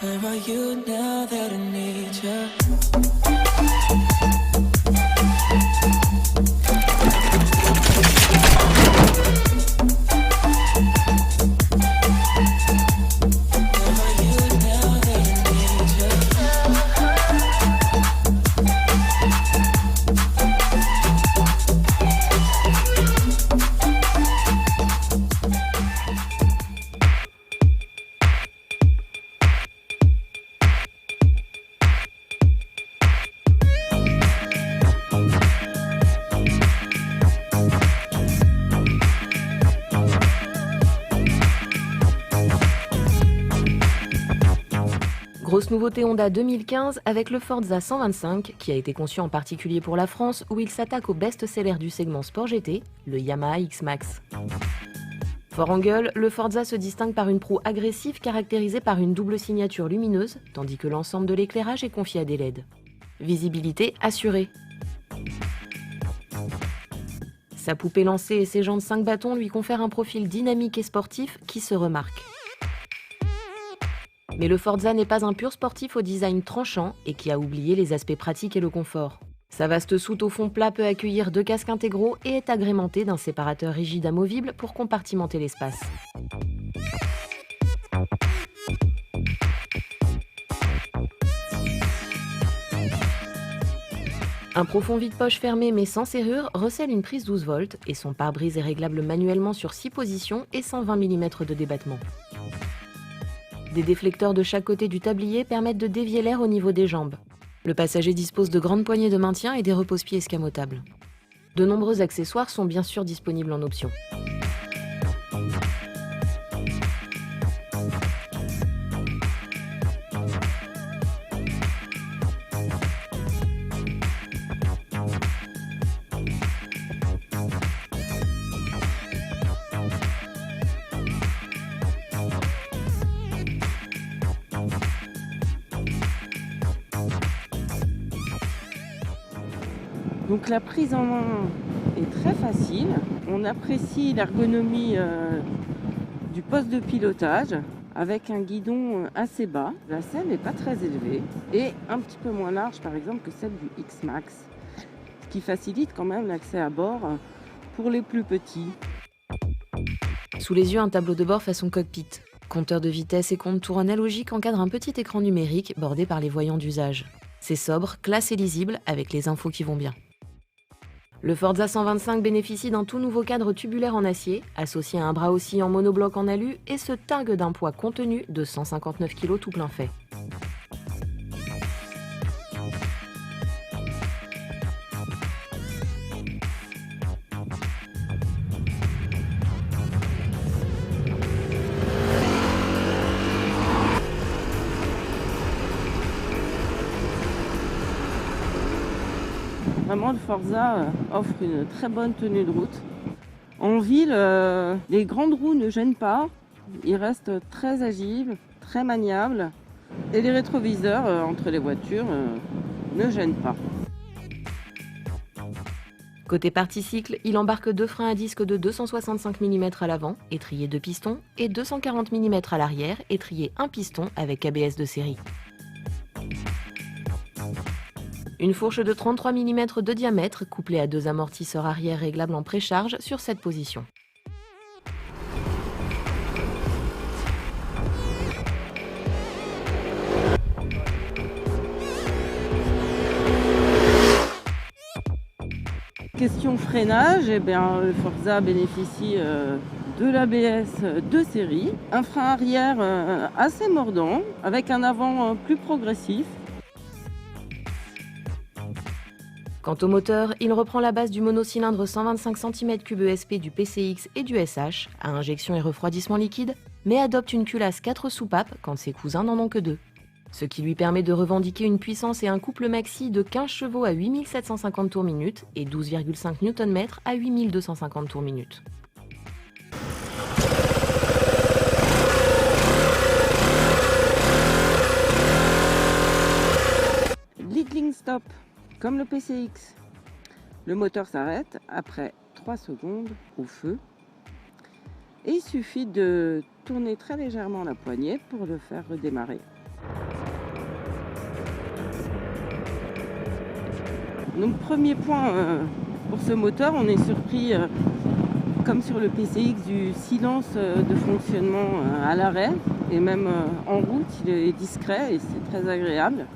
Where are you now that I need you? Grosse nouveauté Honda 2015 avec le Forza 125 qui a été conçu en particulier pour la France où il s'attaque au best-seller du segment Sport GT, le Yamaha X-Max. Fort en gueule, le Forza se distingue par une proue agressive caractérisée par une double signature lumineuse, tandis que l'ensemble de l'éclairage est confié à des LED. Visibilité assurée. Sa poupée lancée et ses jantes 5 bâtons lui confèrent un profil dynamique et sportif qui se remarque. Mais le Forza n'est pas un pur sportif au design tranchant et qui a oublié les aspects pratiques et le confort. Sa vaste soute au fond plat peut accueillir 2 casques intégraux et est agrémentée d'un séparateur rigide amovible pour compartimenter l'espace. Un profond vide-poche fermé mais sans serrure recèle une prise 12 volts et son pare-brise est réglable manuellement sur 6 positions et 120 mm de débattement. Des déflecteurs de chaque côté du tablier permettent de dévier l'air au niveau des jambes. Le passager dispose de grandes poignées de maintien et des repose-pieds escamotables. De nombreux accessoires sont bien sûr disponibles en option. Donc la prise en main est très facile. On apprécie l'ergonomie du poste de pilotage avec un guidon assez bas. La selle n'est pas très élevée et un petit peu moins large par exemple que celle du X-Max, ce qui facilite quand même l'accès à bord pour les plus petits. Sous les yeux, un tableau de bord façon cockpit. Compteur de vitesse et compte tour analogique encadre un petit écran numérique bordé par les voyants d'usage. C'est sobre, classe et lisible avec les infos qui vont bien. Le Forza 125 bénéficie d'un tout nouveau cadre tubulaire en acier, associé à un bras oscillant monobloc en alu et se targue d'un poids contenu de 159 kg tout plein fait. Vraiment, le Forza offre une très bonne tenue de route. En ville, les grandes roues ne gênent pas. Il reste très agile, très maniable. Et les rétroviseurs entre les voitures ne gênent pas. Côté partie cycle, il embarque 2 freins à disque de 265 mm à l'avant, étrier 2 pistons, et 240 mm à l'arrière, étrier 1 piston avec ABS de série. Une fourche de 33 mm de diamètre couplée à 2 amortisseurs arrière réglables en précharge sur 7 positions. Question freinage, eh bien, le Forza bénéficie de l'ABS de série, un frein arrière assez mordant avec un avant plus progressif. Quant au moteur, il reprend la base du monocylindre 125 cm3 ESP du PCX et du SH, à injection et refroidissement liquide, mais adopte une culasse 4 soupapes quand ses cousins n'en ont que 2. Ce qui lui permet de revendiquer une puissance et un couple maxi de 15 chevaux à 8750 tours minute et 12,5 Nm à 8250 tours minute. L'idling stop, comme le PCX. Le moteur s'arrête après 3 secondes au feu. Et il suffit de tourner très légèrement la poignée pour le faire redémarrer. Donc premier point pour ce moteur, on est surpris comme sur le PCX du silence de fonctionnement à l'arrêt et même en route, il est discret et c'est très agréable.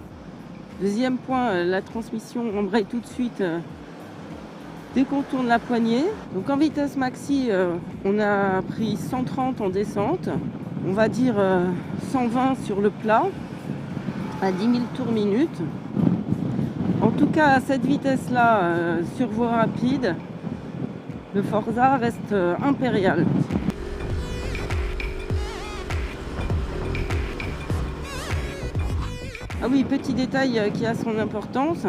Deuxième point, la transmission embraye tout de suite dès qu'on tourne la poignée. Donc en vitesse maxi, on a pris 130 en descente, on va dire 120 sur le plat à 10 000 tours minute. En tout cas, à cette vitesse-là, sur voie rapide, le Forza reste impérial. Ah oui, petit détail qui a son importance.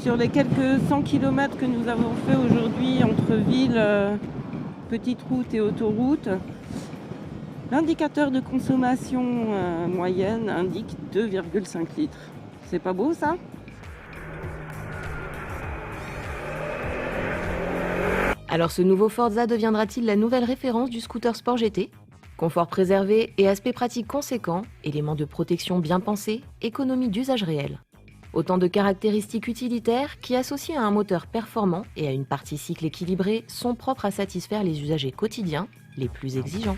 Sur les quelques 100 km que nous avons fait aujourd'hui entre ville, petite route et autoroute, l'indicateur de consommation moyenne indique 2,5 litres. C'est pas beau ça ? Alors ce nouveau Forza deviendra-t-il la nouvelle référence du scooter sport GT ? Confort préservé et aspect pratique conséquent, éléments de protection bien pensés, économie d'usage réel. Autant de caractéristiques utilitaires qui, associées à un moteur performant et à une partie cycle équilibrée, sont propres à satisfaire les usagers quotidiens les plus exigeants.